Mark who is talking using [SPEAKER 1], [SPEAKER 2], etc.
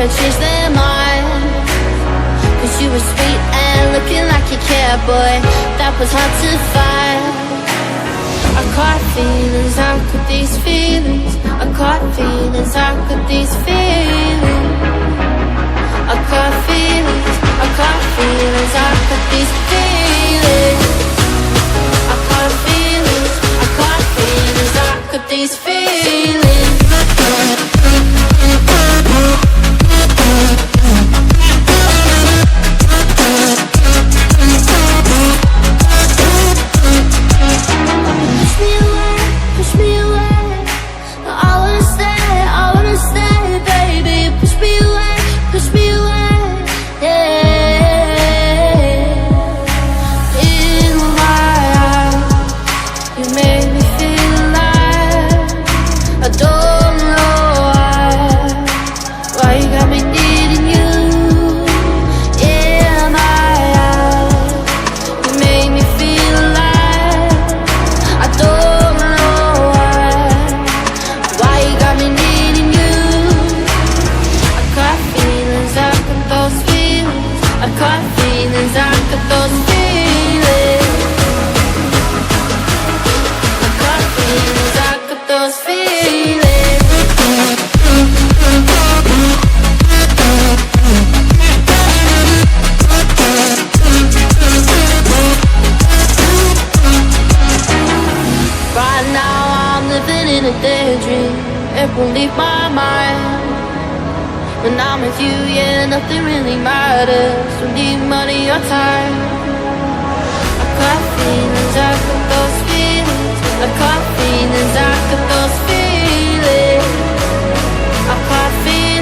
[SPEAKER 1] never change their mind. Cause you were sweet and looking like you cared, boy, that was hard to find. I caught feelings, how could these feelings? I caught feelings, how could these feelings? I caught feelings, I caught feelings, how could these feelings? I caught feelings, I caught feelings, how could these feelings? Push me away, I wanna stay, baby. Push me away, yeah. In my eyes, you make me feel alive. I don't know why you got me needing you. In my eyes, you make me feel alive. I don't know why you got me needing you. I caught feelings, I got those feelings. I caught feelings, I got those feelings. I caught feelings, I got those feelings. Right now I'm living in a daydream, it won't leave my mind. When I'm with you, yeah, nothing really matters. Don't need money or time.